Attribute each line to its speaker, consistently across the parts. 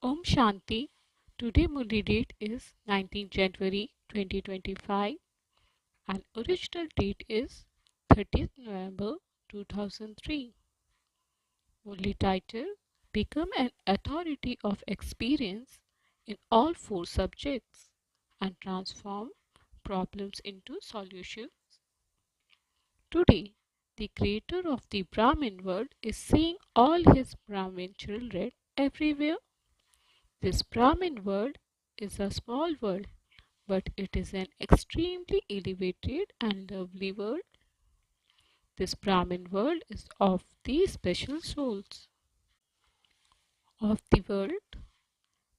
Speaker 1: Om Shanti. Today Murli date is 19 January 2025 and original date is 30th November 2003. Murli title: Become an authority of experience in all four subjects and transform problems into solutions. Today, the creator of the Brahmin world is seeing all his Brahmin children everywhere. This Brahmin world is a small world, but it is an extremely elevated and lovely world. This Brahmin world is of the special souls of the world.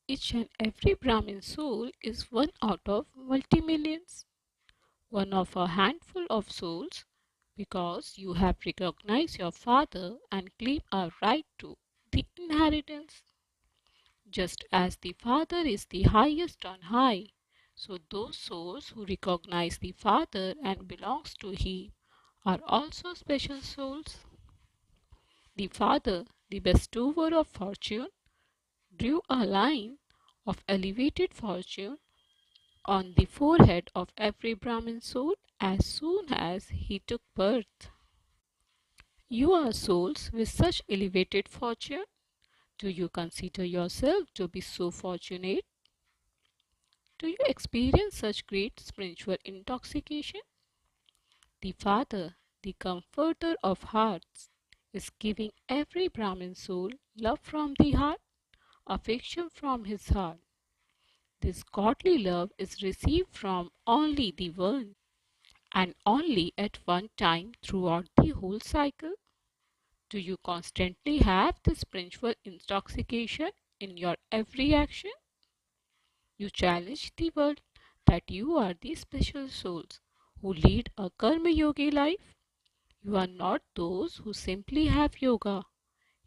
Speaker 1: Each and every Brahmin soul is one out of multi-millions, one of a handful of souls, because you have recognized your father and claim a right to the inheritance. Just as the Father is the highest on high, so those souls who recognize the Father and belongs to Him are also special souls. The Father, the bestower of fortune, drew a line of elevated fortune on the forehead of every Brahmin soul as soon as he took birth. You are souls with such elevated fortune. Do you consider yourself to be so fortunate? Do you experience such great spiritual intoxication? The Father, the Comforter of hearts, is giving every Brahmin soul love from the heart, affection from his heart. This godly love is received from only the one and only at one time throughout the whole cycle. Do you constantly have this spiritual intoxication in your every action? You challenge the world that you are the special souls who lead a karma yogi life. You are not those who simply have yoga.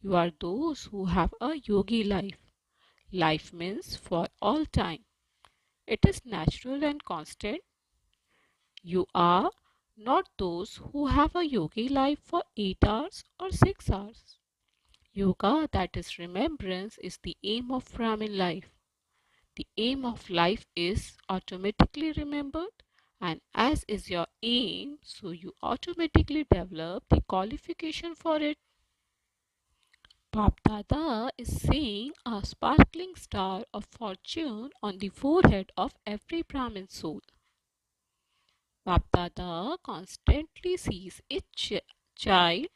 Speaker 1: You are those who have a yogi life. Life means for all time. It is natural and constant. You are not those who have a yogi life for 8 hours or 6 hours. Yoga, that is remembrance, is the aim of Brahmin life. The aim of life is automatically remembered, and as is your aim, so you automatically develop the qualification for it. Bap Dada is seeing a sparkling star of fortune on the forehead of every Brahmin soul. Bap Dada constantly sees each child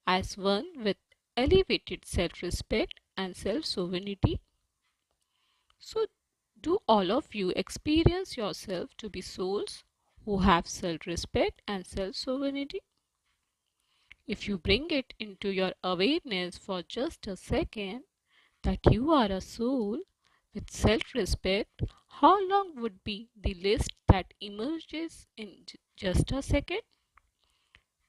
Speaker 1: as one with elevated self-respect and self-sovereignty. So, do all of you experience yourself to be souls who have self-respect and self-sovereignty? If you bring it into your awareness for just a second that you are a soul with self-respect, how long would be the list that emerges in just a second?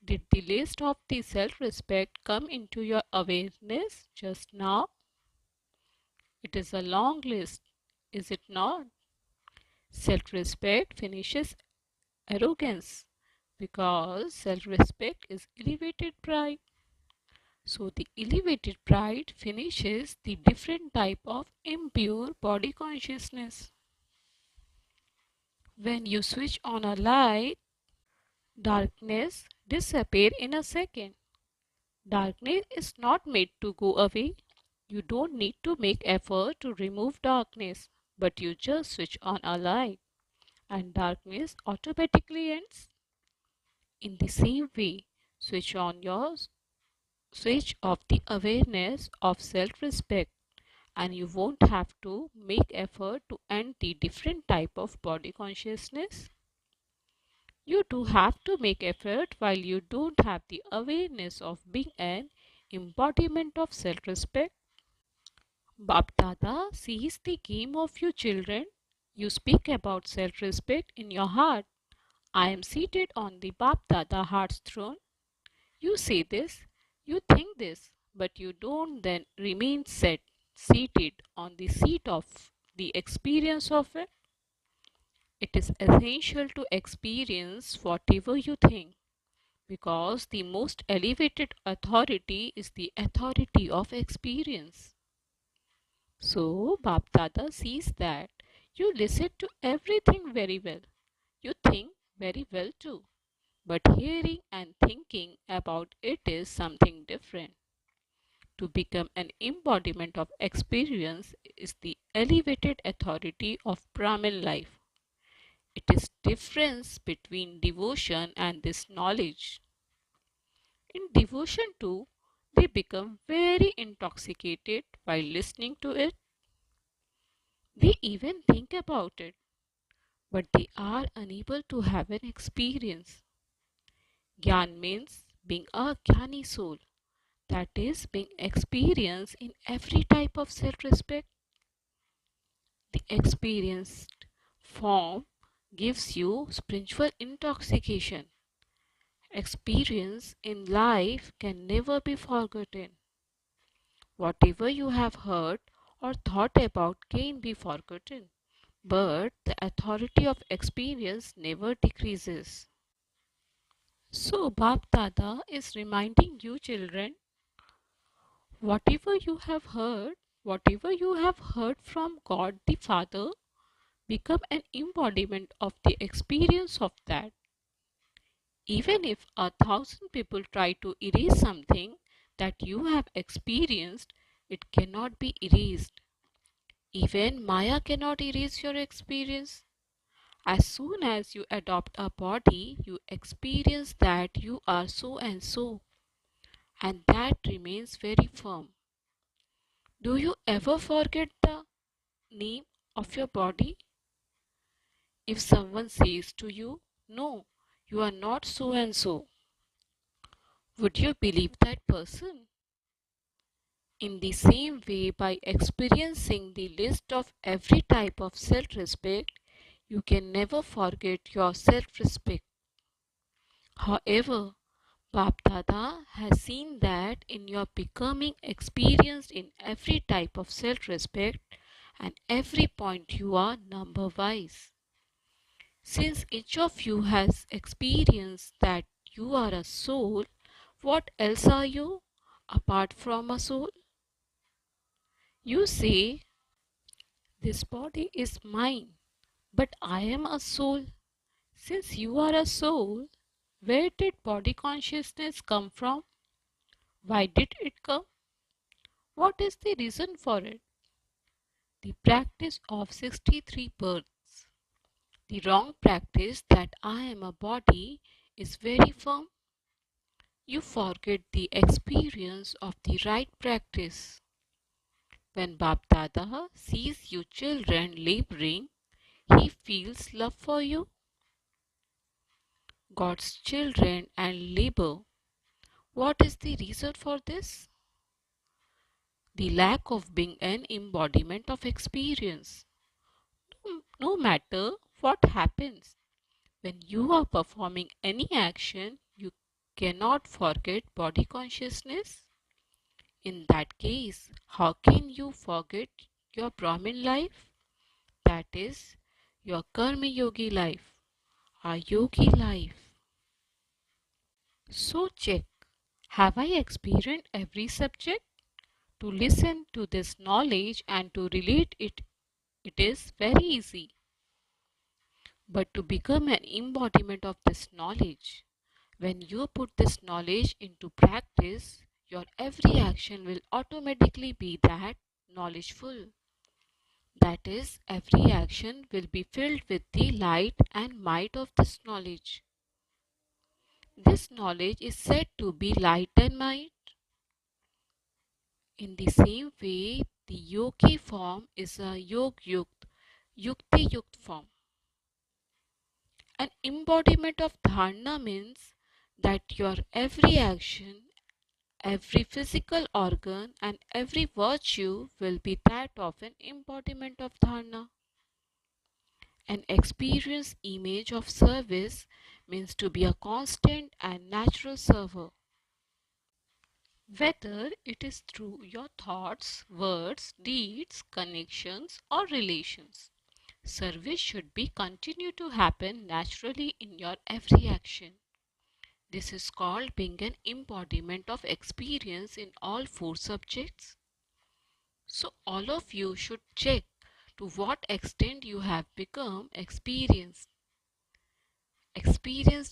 Speaker 1: Did the list of the self-respect come into your awareness just now? It is a long list, is it not? Self-respect finishes arrogance because self-respect is elevated pride. So the elevated pride finishes the different type of impure body consciousness. When you switch on a light, darkness disappears in a second. Darkness is not made to go away. You don't need to make effort to remove darkness, but you just switch on a light and darkness automatically ends. In the same way, switch on your switch off the awareness of self-respect and you won't have to make effort to end the different type of body consciousness. You do have to make effort while you don't have the awareness of being an embodiment of self-respect. Bap Dada sees the game of you children. You speak about self-respect in your heart. I am seated on the Bap Dada heart's throne. You say this, you think this, but you don't then remain seated on the seat of the experience of it. It is essential to experience whatever you think because the most elevated authority is the authority of experience. So Bap Dada sees that you listen to everything very well. You think very well too. But hearing and thinking about it is something different. To become an embodiment of experience is the elevated authority of Brahmin life. It is difference between devotion and this knowledge. In devotion too, they become very intoxicated while listening to it. They even think about it, but they are unable to have an experience. Gyan means being a Jnani soul, that is, being experienced in every type of self respect. The experienced form gives you spiritual intoxication. Experience in life can never be forgotten. Whatever you have heard or thought about can be forgotten, but the authority of experience never decreases. So, Bap Dada is reminding you, children, whatever you have heard from God the Father, become an embodiment of the experience of that. Even if 1,000 people try to erase something that you have experienced, it cannot be erased. Even Maya cannot erase your experience. As soon as you adopt a body, you experience that you are so and so, and that remains very firm. Do you ever forget the name of your body? If someone says to you, "No, you are not so and so," would you believe that person? In the same way, by experiencing the list of every type of self respect, you can never forget your self respect. However, Bap Dada has seen that in your becoming experienced in every type of self respect and every point you are number wise. Since each of you has experienced that you are a soul, what else are you apart from a soul? You say, "This body is mine, but I am a soul." Since you are a soul, where did body consciousness come from? Why did it come? What is the reason for it? The practice of 63 births. The wrong practice that I am a body is very firm. You forget the experience of the right practice. When Bap Dada sees you children laboring, he feels love for you. God's children and labor. What is the reason for this? The lack of being an embodiment of experience. No matter what happens, when you are performing any action, you cannot forget body consciousness. In that case, how can you forget your Brahmin life? That is, your Karma Yogi life, a Yogi life. So check, have I experienced every subject? To listen to this knowledge and to relate it, it is very easy. But to become an embodiment of this knowledge, when you put this knowledge into practice, your every action will automatically be that knowledgeful. That is, every action will be filled with the light and might of this knowledge. This knowledge is said to be light and might. In the same way, the yogi form is a yog yukt, yukti yukt form. An embodiment of dharana means that your every action, every physical organ, and every virtue will be that of an embodiment of dharana. An experienced image of service means to be a constant and natural server. Whether it is through your thoughts, words, deeds, connections, or relations, service should be continue to happen naturally in your every action. This is called being an embodiment of experience in all four subjects. So all of you should check to what extent you have become experienced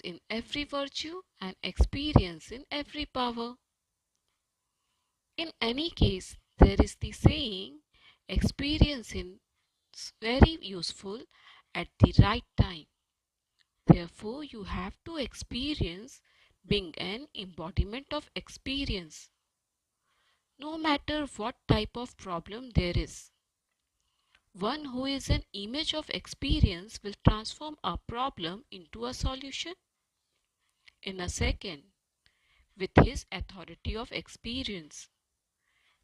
Speaker 1: in every virtue and experienced in every power. In any case, there is the saying, experience is very useful at the right time. Therefore, you have to experience being an embodiment of experience, no matter what type of problem there is. One who is an image of experience will transform a problem into a solution in a second with his authority of experience.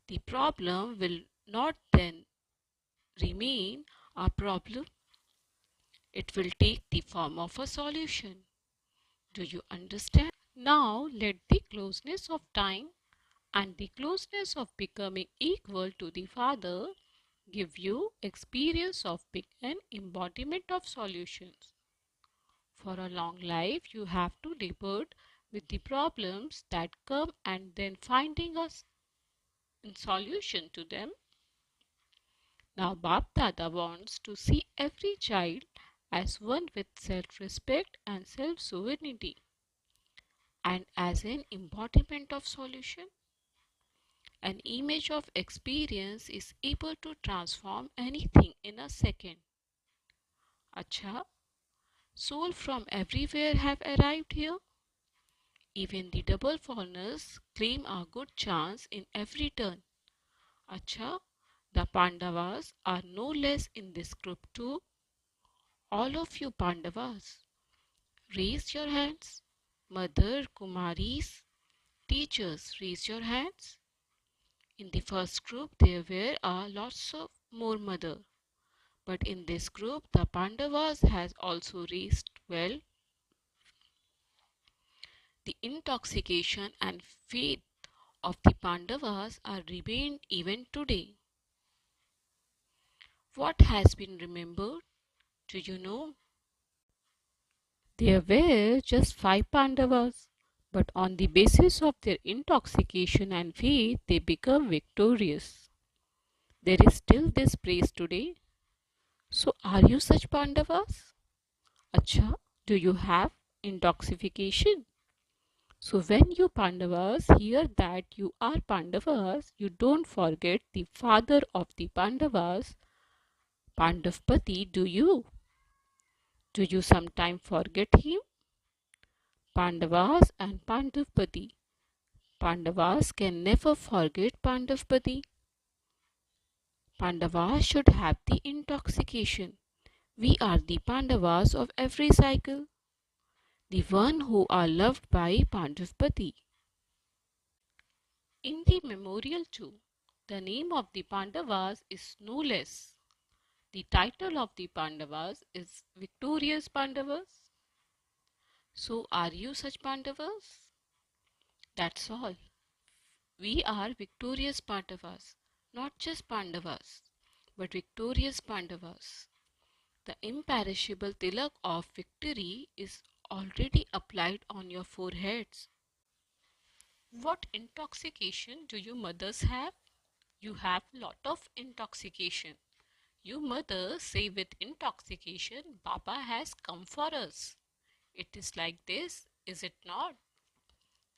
Speaker 1: The problem will not then remain a problem, it will take the form of a solution. Do you understand? Now let the closeness of time and the closeness of becoming equal to the Father give you experience of being an embodiment of solutions. For a long life, you have to labor with the problems that come and then finding a solution to them. Now, Bap Dada wants to see every child as one with self-respect and self-sovereignty and as an embodiment of solution. An image of experience is able to transform anything in a second. Acha, soul from everywhere have arrived here. Even the double foreigners claim a good chance in every turn. Acha, the Pandavas are no less in this group too. All of you Pandavas, raise your hands. Mother, Kumaris, teachers, raise your hands. In the first group, there were lots of more mother. But in this group, the Pandavas has also raised well. The intoxication and faith of the Pandavas are remained even today. What has been remembered? Do you know? There were just 5 Pandavas, but on the basis of their intoxication and faith, they become victorious. There is still this praise today. So, are you such Pandavas? Acha, do you have intoxication? So, when you Pandavas hear that you are Pandavas, you don't forget the father of the Pandavas, Pandavpati, do you? Do you sometime forget him? Pandavas and Pandavpati. Pandavas can never forget Pandavpati. Pandavas should have the intoxication. We are the Pandavas of every cycle, the one who are loved by Pandavpati. In the memorial too, the name of the Pandavas is no less. The title of the Pandavas is Victorious Pandavas. So are you such Pandavas? That's all. We are victorious Pandavas, not just Pandavas, but victorious Pandavas. The imperishable tilak of victory is already applied on your foreheads. What intoxication do you mothers have? You have lot of intoxication. You mothers say with intoxication, Baba has come for us. It is like this, is it not?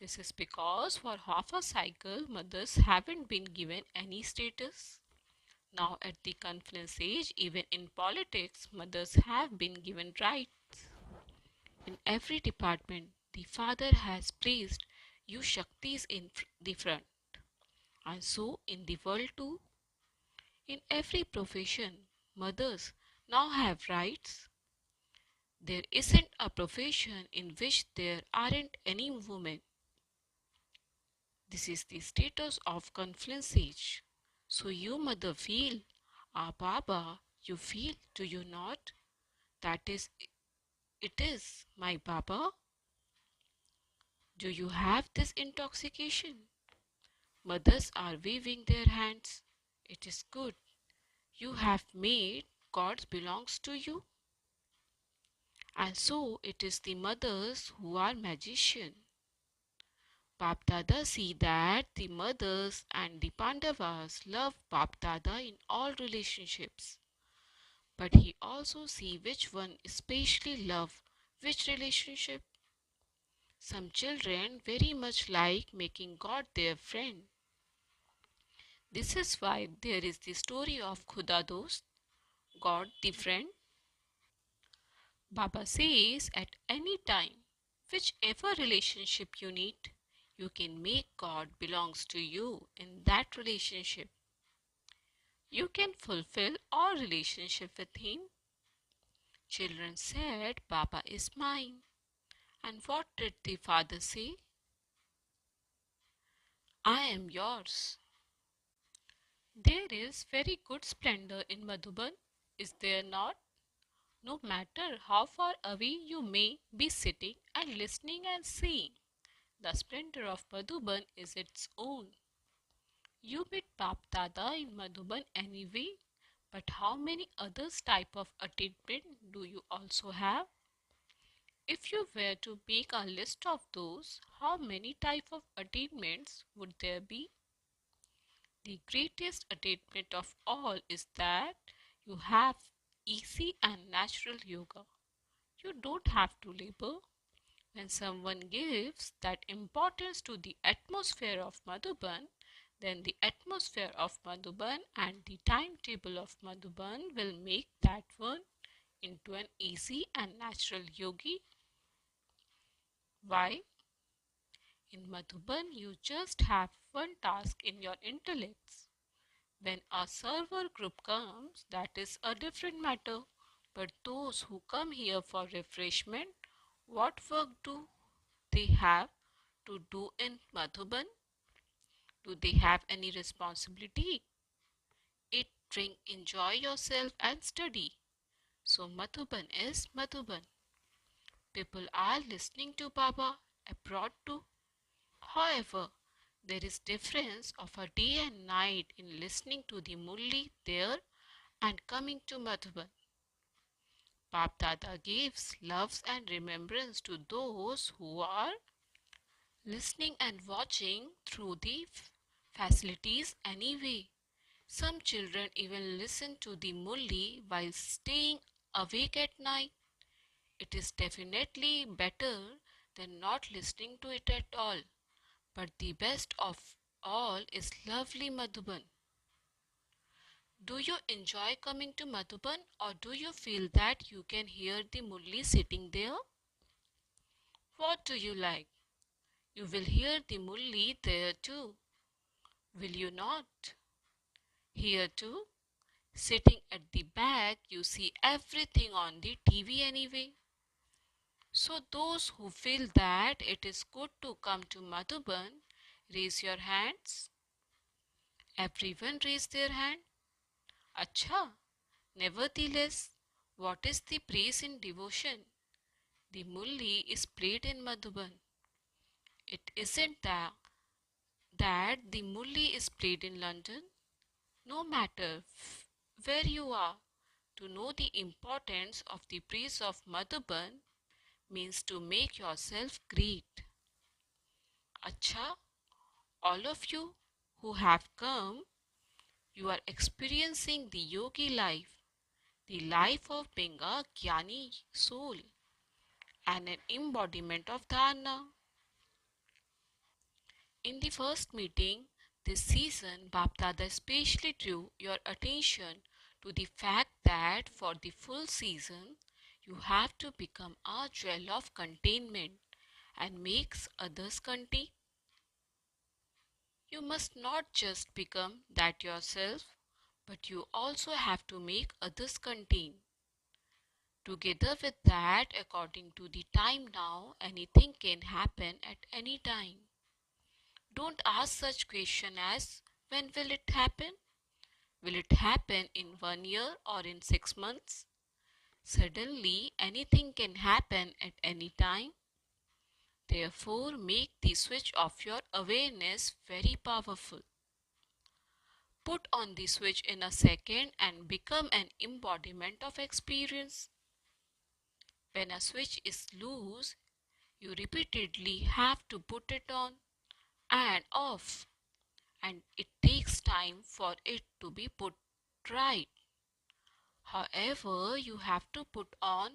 Speaker 1: This is because for half a cycle, mothers haven't been given any status. Now at the confluence age, even in politics, mothers have been given rights. In every department, the father has placed you Shaktis in the front. And so in the world too, in every profession, mothers now have rights. There isn't a profession in which there aren't any women. This is the status of confluence age. So you mother feel, Baba, you feel, do you not? That is, it is, my Baba. Do you have this intoxication? Mothers are waving their hands. It is good. You have made God's belongs to you. And so it is the mothers who are magician. Bap Dada see that the mothers and the Pandavas love Bap Dada in all relationships. But he also see which one especially love which relationship. Some children very much like making God their friend. This is why there is the story of Khuda Dost, God the friend. Baba says at any time, whichever relationship you need, you can make God belongs to you in that relationship. You can fulfill all relationship with him. Children said, Baba is mine. And what did the father say? I am yours. There is very good splendor in Madhuban, is there not? No matter how far away you may be sitting and listening and seeing, the splendor of Madhuban is its own. You meet Bap Dada in Madhuban anyway, but how many others type of attainment do you also have? If you were to make a list of those, how many type of attainments would there be? The greatest attainment of all is that you have easy and natural yoga. You don't have to labor. When someone gives that importance to the atmosphere of Madhuban, then the atmosphere of Madhuban and the timetable of Madhuban will make that one into an easy and natural yogi. Why? In Madhuban, you just have one task in your intellects. When a server group comes, that is a different matter. But those who come here for refreshment, what work do they have to do in Madhuban? Do they have any responsibility? Eat, drink, enjoy yourself and study. So Madhuban is Madhuban. People are listening to Baba abroad too. However, there is difference of a day and night in listening to the Murli there and coming to Madhuban. Bap Dada gives loves and remembrance to those who are listening and watching through the facilities anyway. Some children even listen to the Mulli while staying awake at night. It is definitely better than not listening to it at all. But the best of all is lovely Madhuban. Do you enjoy coming to Madhuban or do you feel that you can hear the Mulli sitting there? What do you like? You will hear the Mulli there too. Will you not? Here too? Sitting at the back, you see everything on the TV anyway. So those who feel that it is good to come to Madhuban, raise your hands. Everyone raise their hand. Acha, nevertheless, what is the praise in devotion? The Mulli is played in Madhuban. It isn't that the Mulli is played in London. No matter where you are, to know the importance of the praise of Madhuban means to make yourself great. Acha, all of you who have come, you are experiencing the yogi life, the life of being a jnani soul and an embodiment of dharana. In the first meeting this season, Bapdada especially drew your attention to the fact that for the full season, you have to become a jewel of containment and makes others contain. You must not just become that yourself, but you also have to make others contain. Together with that, according to the time now, anything can happen at any time. Don't ask such question as when will it happen? Will it happen in 1 year or in 6 months? Suddenly anything can happen at any time. Therefore, make the switch of your awareness very powerful. Put on the switch in a second and become an embodiment of experience. When a switch is loose, you repeatedly have to put it on. and off, and it takes time for it to be put right. However, you have to put on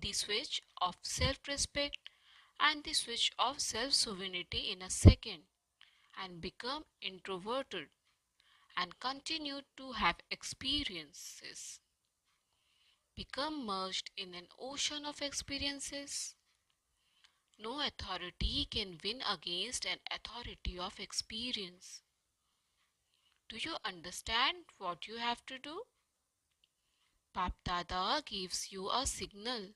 Speaker 1: the switch of self-respect and the switch of self-sovereignty in a second and become introverted and continue to have experiences. Become merged in an ocean of experiences. No authority can win against an authority of experience. Do you understand what you have to do? Bap Dada gives you a signal,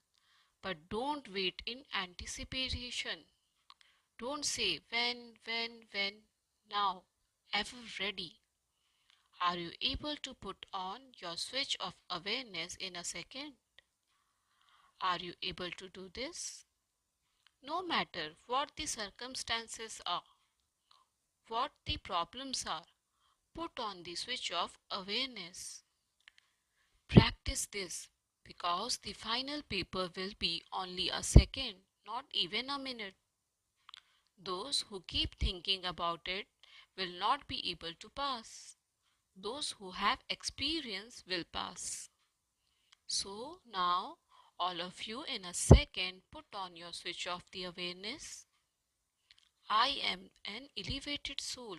Speaker 1: but don't wait in anticipation. Don't say when, now, ever ready. Are you able to put on your switch of awareness in a second? Are you able to do this? No matter what the circumstances are, what the problems are, put on the switch of awareness. Practice this because the final paper will be only a second, not even a minute. Those who keep thinking about it will not be able to pass. Those who have experience will pass. So now, all of you in a second put on your switch of the awareness. I am an elevated soul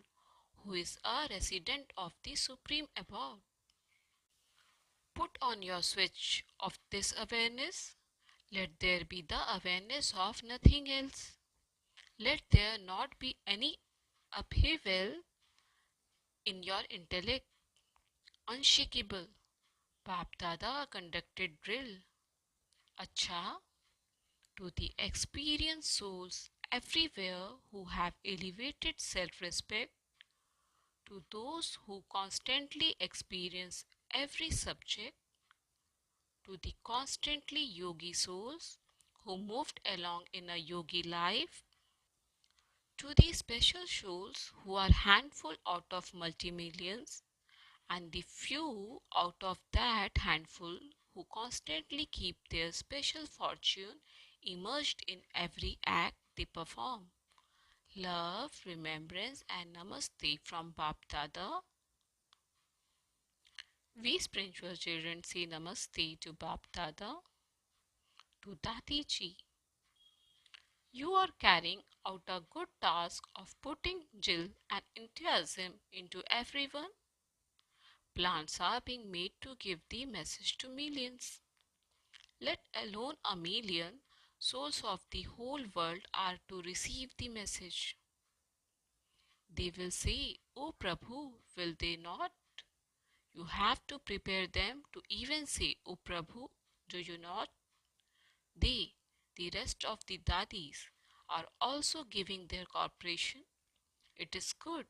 Speaker 1: who is a resident of the Supreme Abode. Put on your switch of this awareness. Let there be the awareness of nothing else. Let there not be any upheaval in your intellect. Unshakable. Bap Dada conducted drill. Acha, to the experienced souls everywhere who have elevated self-respect, to those who constantly experience every subject, to the constantly yogi souls who moved along in a yogi life, to the special souls who are handful out of multi-millions, and the few out of that handful who constantly keep their special fortune immersed in every act they perform. Love, remembrance and namaste from Bap Dada. We spiritual children say namaste to Bap Dada, to Dati Ji. You are carrying out a good task of putting zeal and enthusiasm into everyone. Plants are being made to give the message to millions. Let alone a million, souls of the whole world are to receive the message. They will say, "O Prabhu," will they not? You have to prepare them to even say, "O Prabhu," do you not? They, the rest of the dadis, are also giving their cooperation. It is good.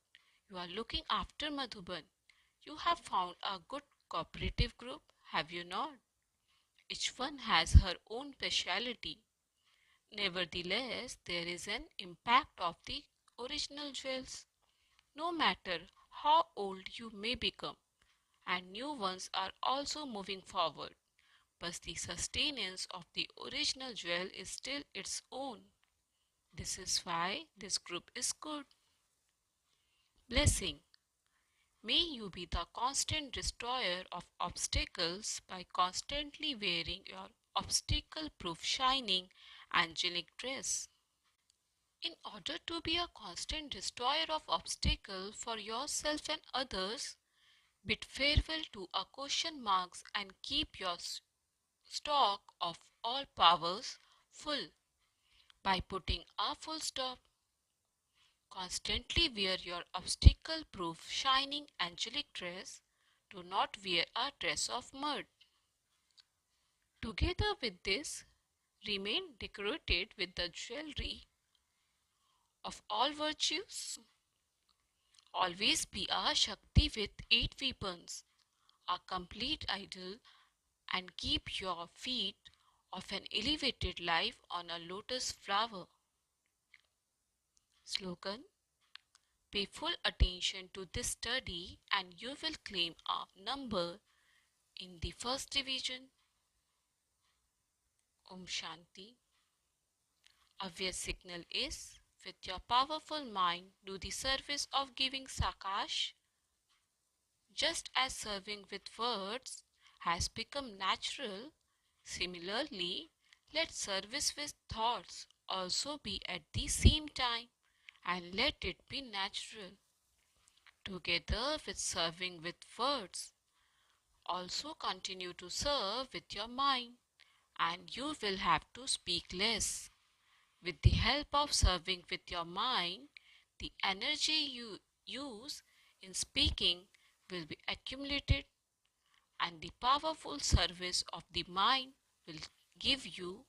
Speaker 1: You are looking after Madhuban. You have found a good cooperative group, have you not? Each one has her own speciality. Nevertheless, there is an impact of the original jewels. No matter how old you may become, and new ones are also moving forward, but the sustenance of the original jewel is still its own. This is why this group is good. Blessing. May you be the constant destroyer of obstacles by constantly wearing your obstacle-proof shining angelic dress. In order to be a constant destroyer of obstacles for yourself and others, bid farewell to a question marks and keep your stock of all powers full by putting a full stop. Constantly wear your obstacle-proof shining angelic dress. Do not wear a dress of mud. Together with this, remain decorated with the jewelry of all virtues. Always be a Shakti with 8 weapons, a complete idol, and keep your feet of an elevated life on a lotus flower. Slogan. Pay full attention to this study and you will claim a number in the first division. Om Shanti. Avyakt signal is with your powerful mind do the service of giving Sakash, just as serving with words has become natural. Similarly, let service with thoughts also be at the same time, and let it be natural. Together with serving with words, also continue to serve with your mind, and you will have to speak less. With the help of serving with your mind, the energy you use in speaking will be accumulated, and the powerful service of the mind will give you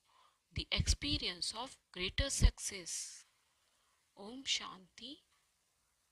Speaker 1: the experience of greater success. Om Shanti.